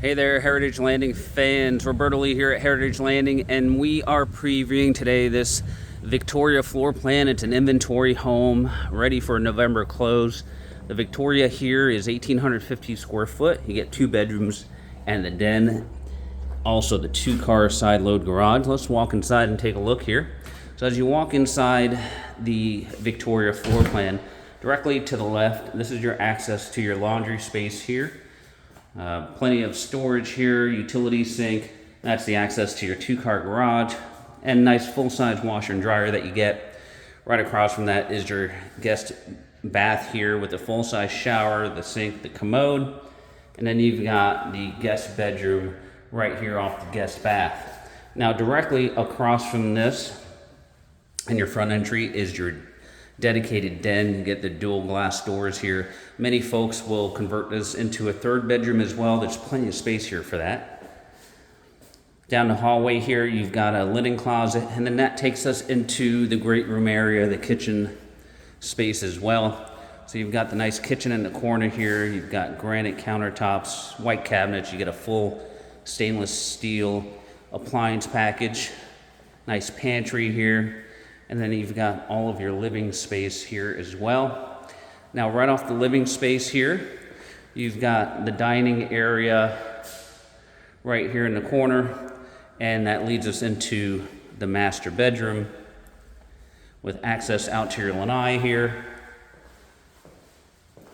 Hey there, Heritage Landing fans. Roberto Lee here at Heritage Landing, and we are previewing today this Victoria floor plan. It's an inventory home ready for a November close. The Victoria here is 1,850 square foot. You get 2 bedrooms and the den, also the 2-car side load garage. Let's walk inside and take a look here. So as you walk inside the Victoria floor plan, directly to the left, this is your access to your laundry space here. Plenty of storage here, utility sink. That's the access to your 2-car garage, and nice full-size washer and dryer that you get. Right across from that is your guest bath here with a full-size shower, the sink, the commode, and then you've got the guest bedroom right here off the guest bath. Now directly across from this in your front entry is your dedicated den. You get the dual glass doors here. Many folks will convert this into a 3rd bedroom as well. There's plenty of space here for that. Down the hallway here, you've got a linen closet, and then that takes us into the great room area, the kitchen space as well. So you've got the nice kitchen in the corner here. You've got granite countertops, white cabinets. You get a full stainless steel appliance package. Nice pantry here. And then you've got all of your living space here as well. Now right off the living space here, you've got the dining area right here in the corner, and that leads us into the master bedroom with access out to your lanai here.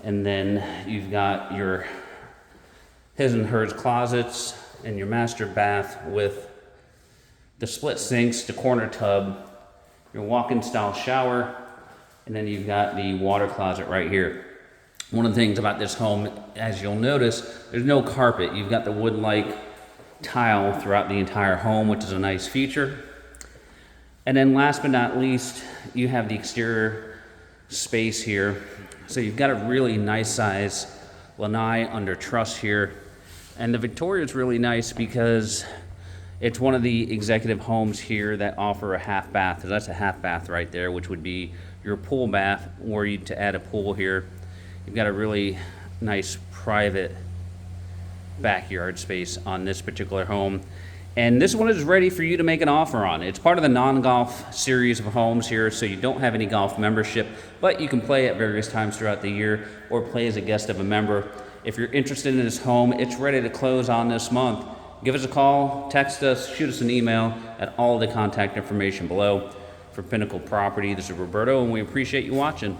And then you've got your his and hers closets and your master bath with the split sinks, the corner tub, your walk-in style shower, and then you've got the water closet right here. One of the things about this home, as you'll notice, there's no carpet. You've got the wood-like tile throughout the entire home, which is a nice feature. And then last but not least, you have the exterior space here. So you've got a really nice size lanai under truss here. And the Victoria is really nice because it's one of the executive homes here that offer a half bath. So that's a half bath right there, which would be your pool bath, or you to add a pool here. You've got a really nice private backyard space on this particular home. And this one is ready for you to make an offer on. It's part of the non-golf series of homes here, so you don't have any golf membership, but you can play at various times throughout the year or play as a guest of a member. If you're interested in this home, it's ready to close on this month. Give us a call, text us, shoot us an email at all the contact information below. For Pinnacle Property, this is Roberto, and we appreciate you watching.